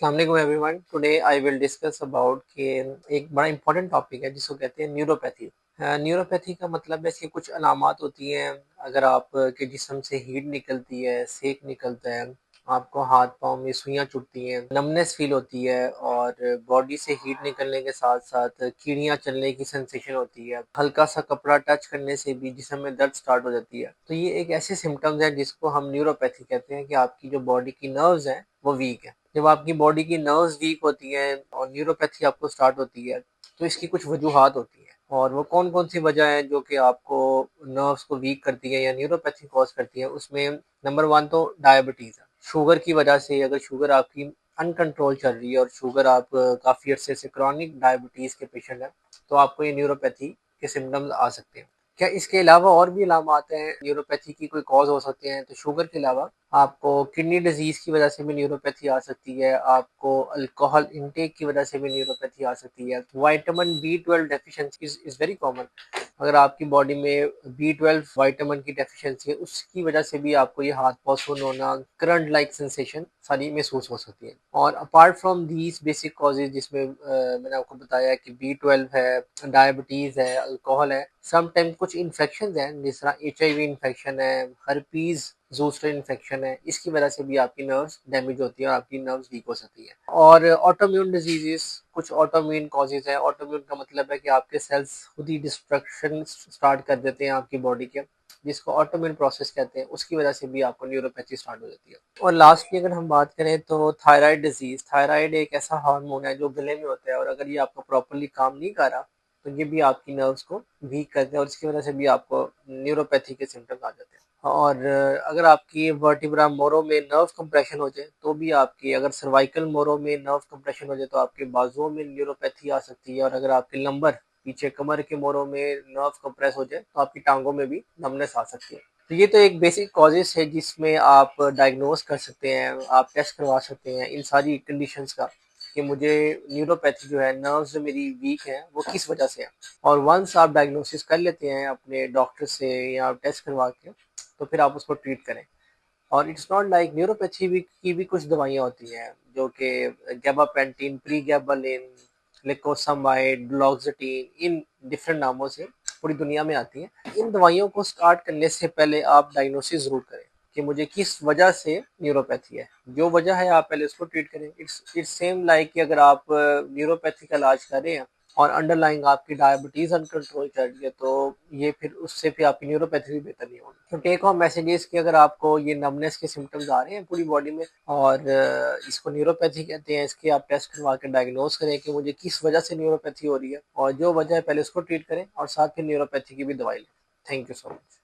अस्सलाम everyone. Today I will discuss about कि एक बड़ा इंपॉर्टेंट टॉपिक है जिसको कहते हैं न्यूरोपैथी। न्यूरोपैथी का मतलब है इसकी कुछ अलामात होती हैं। अगर आप के जिस्म से हीट निकलती है, सेक निकलता है, आपको हाथ पाँव में सुइयां चुभती हैं, नमनेस फील होती है और बॉडी से हीट निकलने के साथ साथ कीड़ियाँ चलने की सेंसेशन होती है। हल्का सा कपड़ा टच करने से भी जिस्म में दर्द स्टार्ट हो जाती है। तो ये एक ऐसे सिम्टम्स हैं जिसको हम न्यूरोपैथी कहते हैं कि आपकी जो बॉडी की नर्व्स हैं वो वीक है। जब आपकी बॉडी की नर्व्स वीक होती हैं और न्यूरोपैथी आपको स्टार्ट होती है तो इसकी कुछ वजूहात होती हैं। और वो कौन कौन सी वजह है जो कि आपको नर्व्स को वीक करती है या न्यूरोपैथी कॉज करती है। उसमें नंबर वन तो डायबिटीज़ है। शुगर की वजह से अगर शुगर आपकी अनकंट्रोल चल रही है और शुगर आप काफ़ी अरसे से क्रॉनिक डायबिटीज़ के पेशेंट हैं तो आपको ये न्यूरोपैथी के सिम्टम्स आ सकते हैं। क्या इसके अलावा और भी अलामात हैं न्यूरोपैथी की कोई कॉज हो सकते हैं? तो शुगर के अलावा आपको किडनी डिजीज की वजह से भी न्यूरोपैथी आ सकती है। आपको अल्कोहल इनटेक की वजह से भी न्यूरोपैथी आ सकती है। Vitamin B12 deficiency is very common. अगर आपकी बॉडी में B12 विटामिन की डेफिशिएंसी है उसकी वजह से भी आपको ये हाथ पाँव सुन्न होना, करंट लाइक सेंसेशन सारी महसूस हो सकती है। और apart from these basic causes जिसमें मैंने आपको बताया कि B12 है, डायबिटीज है, अल्कोहल है, समटाइम कुछ इन्फेक्शन हैं जिस तरह HIV इन्फेक्शन है, हर्पीज जोस्टर इन्फेक्शन है, इसकी वजह से भी आपकी नर्व्स डैमेज होती है और आपकी नर्व्स वीक हो सकती है। और ऑटोम्यून डिजीजेस, कुछ ऑटोम्यून कॉजेज है। ऑटोम्यून का मतलब है कि आपके सेल्स खुद ही डिस्ट्रक्शन स्टार्ट कर देते हैं आपकी बॉडी के, जिसको ऑटोम्यून प्रोसेस कहते हैं। उसकी वजह से भी आपको न्यूरोपैथी स्टार्ट हो जाती है। और लास्टली अगर हम बात करें तो थायराइड डिजीज। थायराइड एक ऐसा हार्मोन है जो गले में होता है और अगर ये आपको प्रॉपरली काम नहीं कर रहा तो ये भी आपकी नर्व्स को वीक करते हैं और इसकी वजह से भी आपको न्यूरोपैथी के सिम्टम्स आ जाते हैं। और अगर आपकी वर्टिब्रा मोरो में नर्व कंप्रेशन हो जाए तो भी आपकी, अगर सर्वाइकल मोरो में नर्व कंप्रेशन हो जाए तो आपके बाजुओं में न्यूरोपैथी आ सकती है। और अगर आपके लंबर पीछे कमर के मोरो में नर्व कंप्रेस हो जाए तो आपकी टांगों में भी नमनेस आ सकती है। तो ये तो एक बेसिक कॉजेस है जिसमें आप डायग्नोज कर सकते हैं, आप टेस्ट करवा सकते हैं इन सारी कंडीशंस का कि मुझे न्यूरोपैथी जो है, नर्व्स जो मेरी वीक है वो किस वजह से है। और वंस आप डायग्नोसिस कर लेते हैं अपने डॉक्टर से या टेस्ट करवा के तो फिर आप उसको ट्रीट करें। और इट्स नॉट लाइक न्यूरोपैथी भी की भी कुछ दवाइयाँ होती हैं जो कि गैबापेंटिन, प्रीगैबालिन, लेकोसामाइड, ब्लॉक्सेटिन, इन डिफरेंट नामों से पूरी दुनिया में आती हैं। इन दवाइयों को स्टार्ट करने से पहले आप डायग्नोसिस ज़रूर करें कि मुझे किस वजह से न्यूरोपैथी है। जो वजह है आप पहले उसको ट्रीट करें। इट्स सेम लाइक कि अगर आप न्यूरोपैथी का इलाज कर रहे हैं और अंडरलाइंग आपकी डायबिटीज अनकंट्रोल चल रही है तो ये फिर उससे फिर आपकी न्यूरोपैथी भी बेहतर नहीं होगी। तो टेक होम मैसेज इज कि अगर आपको ये नमनेस के सिम्टम्स आ रहे हैं पूरी बॉडी में और इसको न्यूरोपैथी कहते हैं, इसके आप टेस्ट करवा के डायग्नोज करें कि मुझे किस वजह से न्यूरोपैथी हो रही है और जो वजह है पहले उसको ट्रीट करें और साथ फिर न्यूरोपैथी की भी दवाई लें। Thank you so much.